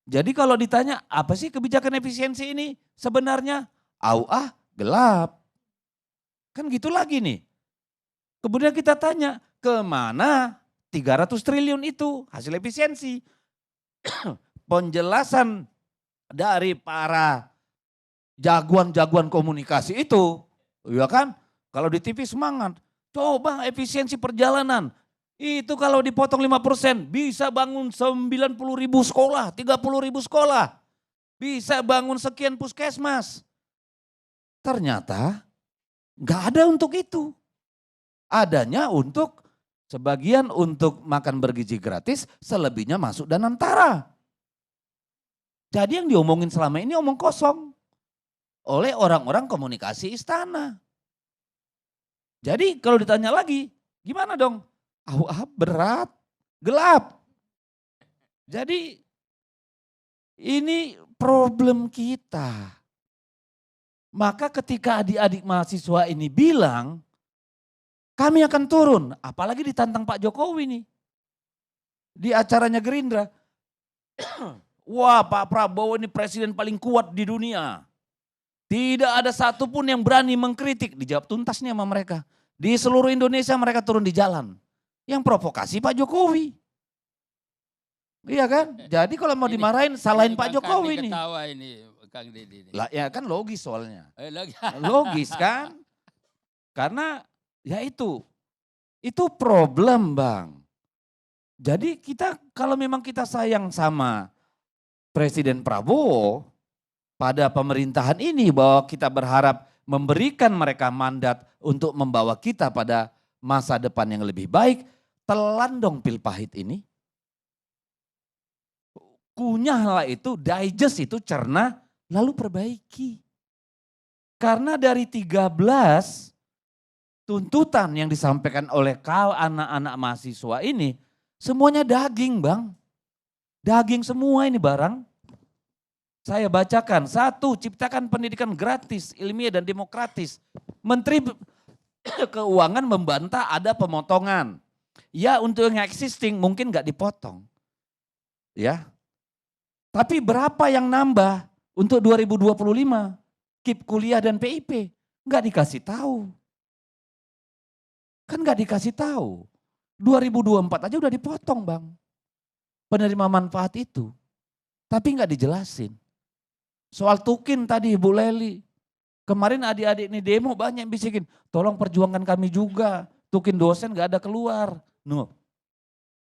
Jadi kalau ditanya apa sih kebijakan efisiensi ini sebenarnya? Gelap. Kan gitu lagi nih. Kemudian kita tanya kemana 300 triliun itu hasil efisiensi. Penjelasan dari para jagoan-jagoan komunikasi itu, ya kan? Kalau di TV semangat, coba efisiensi perjalanan. Itu kalau dipotong 5% bisa bangun 90.000 sekolah, 30.000 sekolah. Bisa bangun sekian puskesmas. Ternyata nggak ada untuk itu. Adanya untuk sebagian untuk makan bergizi gratis, selebihnya masuk dan antara. Jadi yang diomongin selama ini omong kosong oleh orang-orang komunikasi istana. Jadi kalau ditanya lagi, gimana dong? Berat, gelap. Jadi ini problem kita. Maka ketika adik-adik mahasiswa ini bilang, kami akan turun, apalagi ditantang Pak Jokowi nih. Di acaranya Gerindra. Wah, Pak Prabowo ini presiden paling kuat di dunia. Tidak ada satupun yang berani mengkritik, dijawab tuntas nih sama mereka. Di seluruh Indonesia mereka turun di jalan. Yang provokasi Pak Jokowi. Iya kan? Jadi kalau mau dimarahin salahin Pak Jokowi nih. Ketawa ini Kang Deddy. Lah ya kan logis soalnya. Logis kan? Karena ya itu problem Bang. Jadi kita kalau memang kita sayang sama Presiden Prabowo pada pemerintahan ini bahwa kita berharap memberikan mereka mandat untuk membawa kita pada masa depan yang lebih baik, telan dong pil pahit ini. Kunyahlah itu, digest itu, cerna, lalu perbaiki. Karena dari 13 tuntutan yang disampaikan oleh kau anak-anak mahasiswa ini, semuanya daging Bang. Daging semua ini barang. Saya bacakan, 1, ciptakan pendidikan gratis, ilmiah dan demokratis. Menteri Keuangan membantah ada pemotongan. Ya untuk yang existing mungkin gak dipotong. Ya. Tapi berapa yang nambah untuk 2025? KIP kuliah dan PIP. Gak dikasih tahu. Kan gak dikasih tahu. 2024 aja udah dipotong Bang. Penerima manfaat itu. Tapi gak dijelasin. Soal tukin tadi Ibu Leli. Kemarin adik-adik ini demo banyak yang bisikin. Tolong perjuangkan kami juga. Tukin dosen gak ada keluar. No.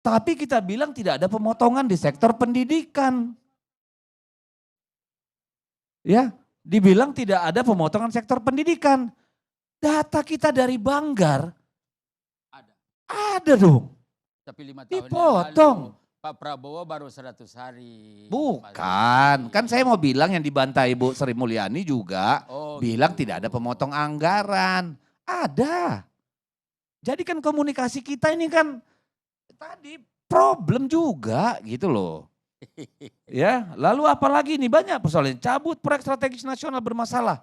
Tapi kita bilang tidak ada pemotongan di sektor pendidikan. Ya, dibilang tidak ada pemotongan sektor pendidikan. Data kita dari Banggar. Ada dong. Tapi 5 tahun dipotong. yang lalu Pak Prabowo baru 100 hari. Bukan, kan saya mau bilang yang dibantah Ibu Sri Mulyani juga bilang gitu. tidak ada pemotong anggaran. Ada. Jadi kan komunikasi kita ini kan tadi problem juga gitu loh. Ya, lalu apalagi nih banyak persoalan. Cabut proyek strategis nasional bermasalah.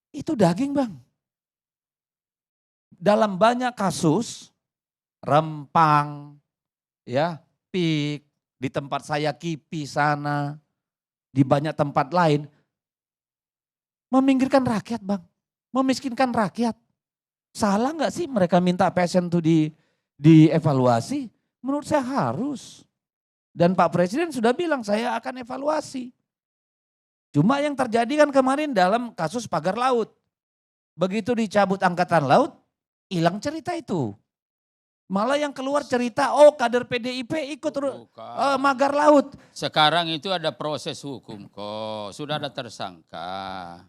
Itu daging Bang. Dalam banyak kasus, Rempang, ya, PIK, di tempat saya KIPI sana, di banyak tempat lain, meminggirkan rakyat Bang, memiskinkan rakyat. Salah nggak sih mereka minta PSN itu dievaluasi? Menurut saya harus. Dan Pak Presiden sudah bilang saya akan evaluasi. Cuma yang terjadi kan kemarin dalam kasus pagar laut. Begitu dicabut angkatan laut, hilang cerita itu. Malah yang keluar cerita, kader PDIP ikut magar laut. Sekarang itu ada proses hukum kok, sudah ada tersangka.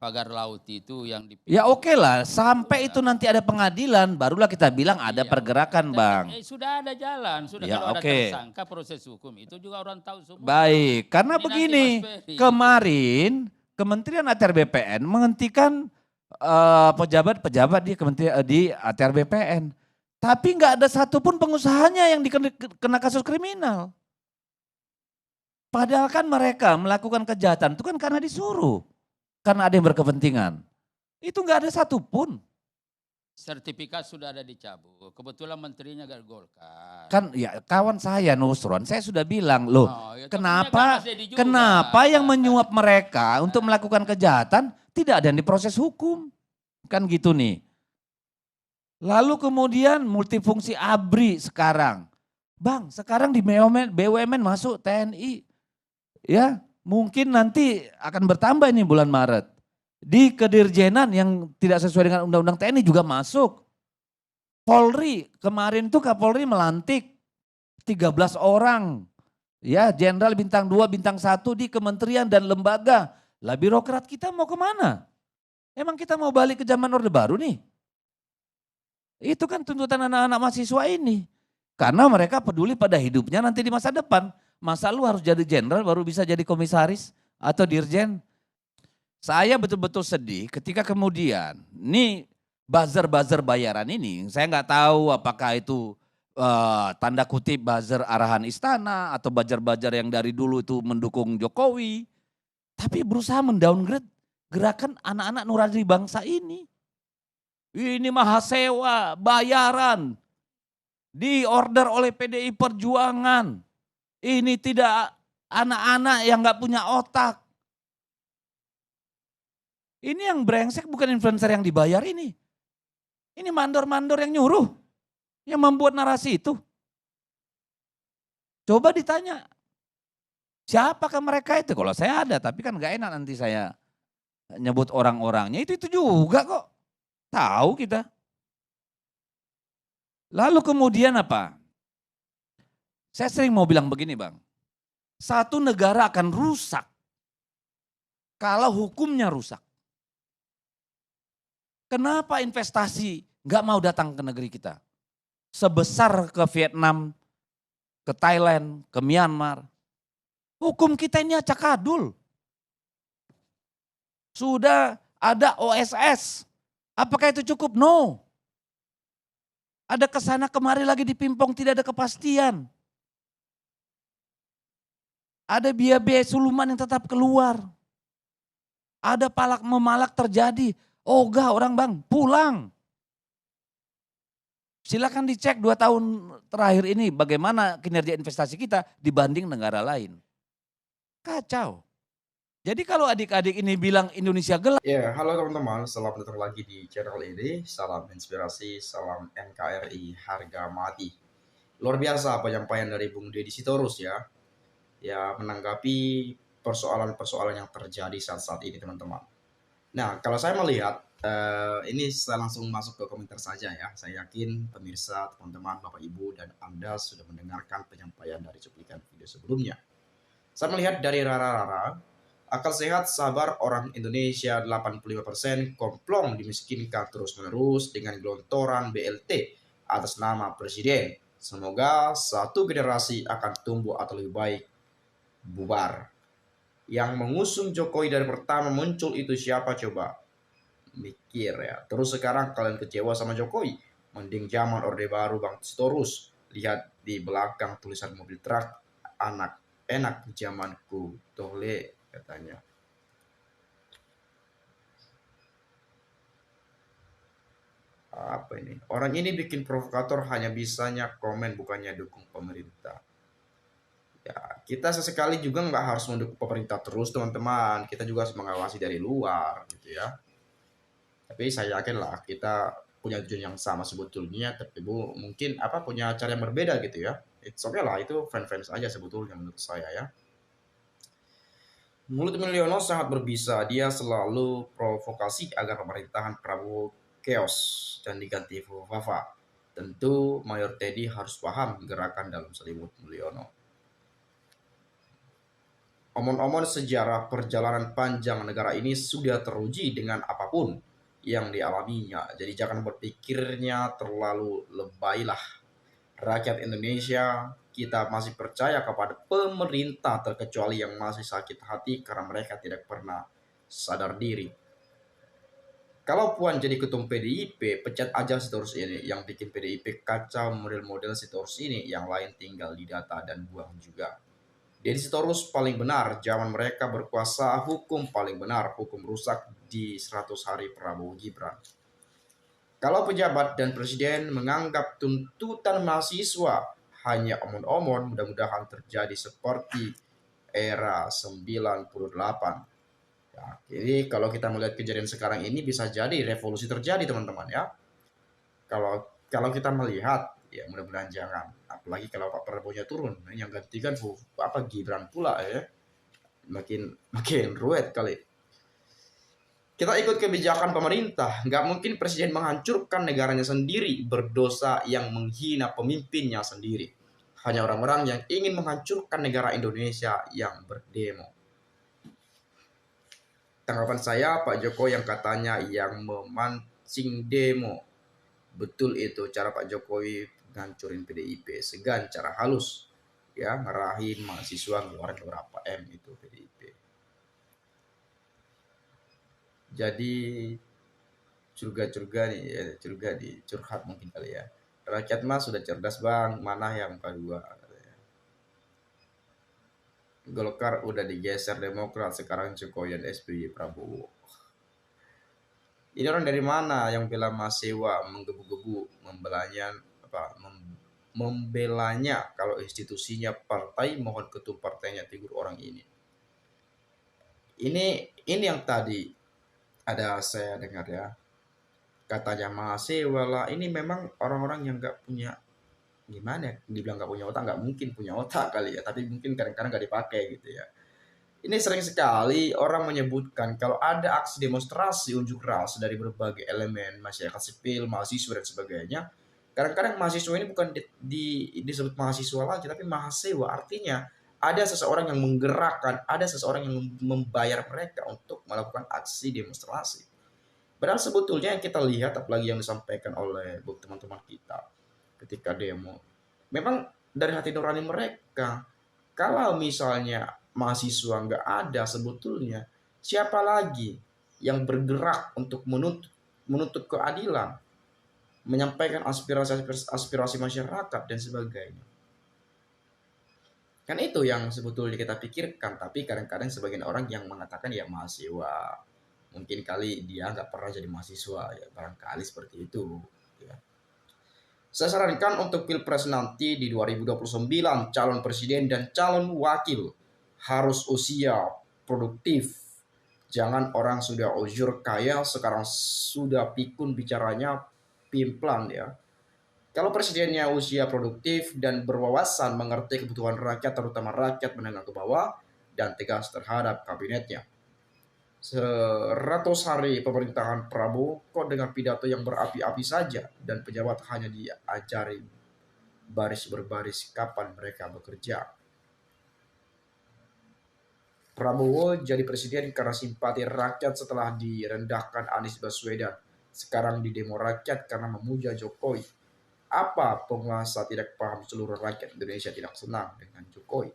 Pagar laut itu yang ya oke lah, sampai itu nanti ada pengadilan, barulah kita bilang ada pergerakan Bang. Sudah ada jalan, sudah ya, kalau ada tersangka proses hukum itu juga orang tahu semua. Baik, karena ini begini, kemarin Kementerian ATR BPN menghentikan pejabat-pejabat di ATR BPN. Tapi nggak ada satupun pengusahanya yang dikena kasus kriminal. Padahal kan mereka melakukan kejahatan itu kan karena disuruh. Karena ada yang berkepentingan. Itu nggak ada satupun. Sertifikat sudah ada dicabut. Kebetulan menterinya Golkar. Kan ya kawan saya Nusron, saya sudah bilang loh, Oh, ya, tapi kenapa Mas Dedi juga. kenapa yang menyuap mereka untuk melakukan kejahatan tidak ada yang diproses hukum? Kan gitu nih. Lalu kemudian multifungsi ABRI sekarang. Bang, sekarang di BUMN masuk TNI. Ya, mungkin nanti akan bertambah ini bulan Maret. Di kedirjenan yang tidak sesuai dengan undang-undang TNI juga masuk. Polri, kemarin tuh Kapolri melantik 13 orang. Ya, jenderal bintang 2, bintang 1 di kementerian dan lembaga. Lah birokrat kita mau kemana? Emang kita mau balik ke zaman Orde Baru nih? Itu kan tuntutan anak-anak mahasiswa ini. Karena mereka peduli pada hidupnya nanti di masa depan. Masa lu harus jadi jenderal baru bisa jadi komisaris atau dirjen? Saya betul-betul sedih ketika kemudian nih buzzer-buzzer bayaran ini, saya nggak tahu apakah itu tanda kutip buzzer arahan istana atau buzzer-buzzer yang dari dulu itu mendukung Jokowi. Tapi berusaha mendowngrade gerakan anak-anak nurani bangsa ini. Ini maha sewa, bayaran, diorder oleh PDI Perjuangan. Ini tidak anak-anak yang gak punya otak. Ini yang brengsek bukan influencer yang dibayar ini. Ini mandor-mandor yang nyuruh, yang membuat narasi itu. Coba ditanya, siapakah mereka itu? Kalau saya ada, tapi kan gak enak nanti saya nyebut orang-orangnya. Itu juga kok. Tahu kita. Lalu kemudian apa? Saya sering mau bilang begini Bang. Satu negara akan rusak kalau hukumnya rusak. Kenapa investasi nggak mau datang ke negeri kita? Sebesar ke Vietnam, ke Thailand, ke Myanmar. Hukum kita ini acak adul. Sudah ada OSS. Apakah itu cukup? No. Ada kesana kemari lagi dipimpong, tidak ada kepastian. Ada biaya-biaya suluman yang tetap keluar. Ada palak memalak terjadi. Ogah orang Bang, pulang. Silakan dicek 2 tahun terakhir ini bagaimana kinerja investasi kita dibanding negara lain. Kacau. Jadi kalau adik-adik ini bilang Indonesia gelap. Ya, halo teman-teman, selamat datang lagi di channel ini. Salam inspirasi, salam NKRI, harga mati. Luar biasa penyampaian dari Bung Deddy Sitorus ya. Ya, menanggapi persoalan-persoalan yang terjadi saat-saat ini teman-teman. Nah, kalau saya melihat, ini saya langsung masuk ke komentar saja ya. Saya yakin pemirsa, teman-teman, Bapak Ibu, dan Anda sudah mendengarkan penyampaian dari cuplikan video sebelumnya. Saya melihat dari Rara-Rara, akal sehat sabar orang Indonesia 85% komplong dimiskinkan terus-menerus dengan gelontoran BLT atas nama presiden. Semoga satu generasi akan tumbuh atau lebih baik bubar. Yang mengusung Jokowi dari pertama muncul itu siapa coba? Mikir ya. Terus sekarang kalian kecewa sama Jokowi? Mending zaman Orde Baru Bang Sitorus. Lihat di belakang tulisan mobil truk, anak enak zamanku tole katanya. Apa ini? Orang ini bikin provokator hanya bisanya komen bukannya dukung pemerintah. Ya, kita sesekali juga nggak harus mendukung pemerintah terus teman-teman. Kita juga harus mengawasi dari luar gitu ya. Tapi saya yakin lah kita punya tujuan yang sama sebetulnya. Tapi mungkin punya cara yang berbeda gitu ya. It's okay lah, itu fans-fans aja sebetulnya menurut saya ya. Mulut Mulyono sangat berbisa, dia selalu provokasi agar pemerintahan Prabowo chaos dan diganti Fafa. Tentu Mayor Teddy harus paham gerakan dalam selimut Mulyono. Omon-omon sejarah perjalanan panjang negara ini sudah teruji dengan apapun yang dialaminya. Jadi jangan berpikirnya terlalu lebaylah. Rakyat Indonesia, kita masih percaya kepada pemerintah terkecuali yang masih sakit hati karena mereka tidak pernah sadar diri. Kalau Puan jadi ketum PDIP, pecat aja Sitorus ini. Yang bikin PDIP kacau model-model Sitorus ini, yang lain tinggal didata dan buang juga. Jadi Sitorus paling benar, zaman mereka berkuasa hukum paling benar, hukum rusak di 100 hari Prabowo Gibran. Kalau pejabat dan presiden menganggap tuntutan mahasiswa hanya omon-omon, mudah-mudahan terjadi seperti era 98. Ya, jadi kalau kita melihat kejadian sekarang ini bisa jadi revolusi terjadi teman-teman ya. Kalau kalau kita melihat ya mudah-mudahan jangan. Apalagi kalau Pak Prabowo-nya turun, yang gantikan apa Gibran pula ya. Makin ruwet kali. Kita ikut kebijakan pemerintah. Nggak mungkin presiden menghancurkan negaranya sendiri, berdosa yang menghina pemimpinnya sendiri. Hanya orang-orang yang ingin menghancurkan negara Indonesia yang berdemo. Tanggapan saya, Pak Jokowi yang katanya yang memancing demo. Betul itu cara Pak Jokowi ngancurin PDIP. Segan cara halus. Ya, ngarahin mahasiswa ngeluarin beberapa M itu PDIP. Jadi curga-curga nih, ya, curga di curhat mungkin kali ya. Rakyat mah sudah cerdas bang, mana yang kedua? Golkar udah digeser Demokrat, sekarang Jokowi dan SBY Prabowo. Ini orang dari mana yang bela mahasiswa menggebu-gebu membelanya membelanya kalau institusinya partai, mohon ketum partainya tegur orang ini. Ini yang tadi ada saya dengar ya. Katanya mahasiswa lah, ini memang orang-orang yang nggak punya, gimana ya, dibilang nggak punya otak, nggak mungkin punya otak kali ya, tapi mungkin kadang-kadang nggak dipakai gitu ya. Ini sering sekali orang menyebutkan kalau ada aksi demonstrasi unjuk rasa dari berbagai elemen masyarakat sipil, mahasiswa dan sebagainya. Kadang-kadang mahasiswa ini bukan disebut mahasiswa lagi, tapi mahasiswa. Artinya ada seseorang yang menggerakkan, ada seseorang yang membayar mereka untuk melakukan aksi demonstrasi. Padahal sebetulnya yang kita lihat, apalagi yang disampaikan oleh teman-teman kita ketika demo, memang dari hati nurani mereka. Kalau misalnya mahasiswa nggak ada, sebetulnya siapa lagi yang bergerak untuk menuntut keadilan, menyampaikan aspirasi masyarakat dan sebagainya. Kan itu yang sebetulnya kita pikirkan, tapi kadang-kadang sebagian orang yang mengatakan ya mahasiswa, mungkin kali dia nggak pernah jadi mahasiswa, ya barangkali seperti itu. Ya. Saya sarankan untuk Pilpres nanti di 2029, calon presiden dan calon wakil harus usia produktif. Jangan orang sudah ujur kaya, sekarang sudah pikun bicaranya pimplan ya. Kalau presidennya usia produktif dan berwawasan, mengerti kebutuhan rakyat, terutama rakyat menengah ke bawah, dan tegas terhadap kabinetnya. 100 hari pemerintahan Prabowo kok dengan pidato yang berapi-api saja dan pejabat hanya diajari baris berbaris kapan mereka bekerja. Prabowo jadi presiden karena simpati rakyat setelah direndahkan Anies Baswedan. Sekarang di demo rakyat karena memuja Jokowi. Apa penguasa tidak paham seluruh rakyat Indonesia tidak senang dengan Jokowi?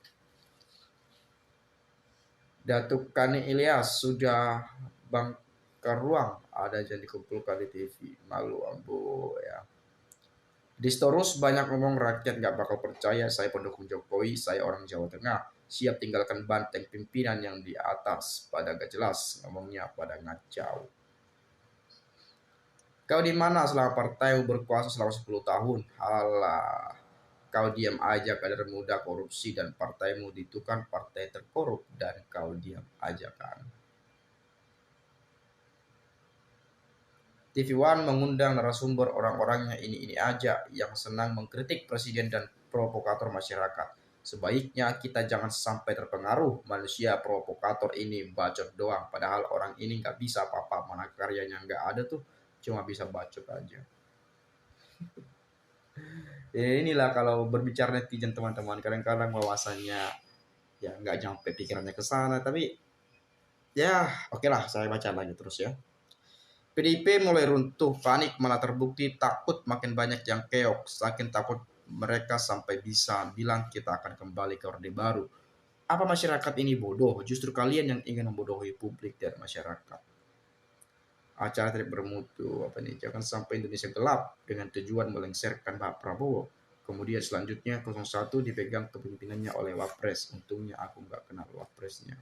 Datuk Kani Ilyas sudah bangkar ruang, ada yang dikumpulkan di TV, malu ambo ya. Di Storus banyak ngomong rakyat nggak bakal percaya, saya pendukung Jokowi, saya orang Jawa Tengah, siap tinggalkan banteng pimpinan yang di atas, pada gak jelas ngomongnya, pada ngacau. Kau di mana selama partaimu berkuasa selama 10 tahun? Halah. Kau diam aja, kader muda korupsi dan partaimu itu kan partai terkorup dan kau diam aja kan. TV One mengundang narasumber orang-orangnya ini aja yang senang mengkritik presiden dan provokator masyarakat. Sebaiknya kita jangan sampai terpengaruh manusia provokator ini bacot doang. Padahal orang ini nggak bisa apa-apa, mana karyanya nggak ada tuh, cuma bisa bacot aja. Ya inilah kalau berbicara netizen teman-teman, kadang-kadang wawasannya ya nggak nyampe pikirannya ke sana, tapi ya oke lah, saya baca lagi terus ya. PDIP mulai runtuh, panik malah terbukti takut, makin banyak yang keok, saking takut mereka sampai bisa bilang kita akan kembali ke Orde Baru. Apa masyarakat ini bodoh? Justru kalian yang ingin membodohi publik dan masyarakat. Acara tidak bermutu, jangan sampai Indonesia gelap dengan tujuan melengsarkan Pak Prabowo. Kemudian selanjutnya 01 dipegang kepemimpinannya oleh Wapres. Untungnya aku nggak kenal Wapresnya.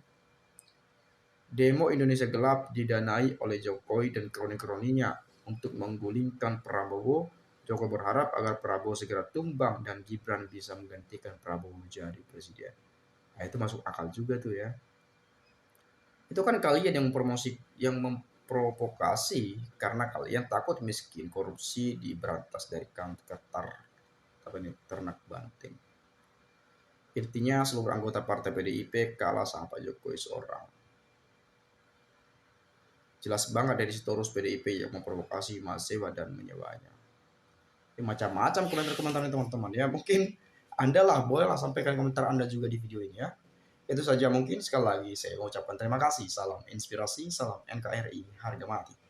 Demo Indonesia gelap didanai oleh Jokowi dan kroni-kroninya. untuk menggulingkan Prabowo. Jokowi berharap agar Prabowo segera tumbang dan Gibran bisa menggantikan Prabowo menjadi presiden. Nah, itu masuk akal juga tuh ya. Itu kan kalian yang memprovokasi karena kalian takut miskin, korupsi diberantas dari Qatar, apa ini, ternak banting. Intinya seluruh anggota partai PDIP kalah sama Pak Jokowi seorang. Jelas banget dari Sitorus PDIP yang memprovokasi mahasiswa dan menyewanya. Ya, macam-macam komentar-komentar teman-teman ya. Mungkin Anda lah bolehlah sampaikan komentar Anda juga di video ini ya. Itu saja mungkin, sekali lagi saya mengucapkan terima kasih. Salam inspirasi, salam NKRI harga mati.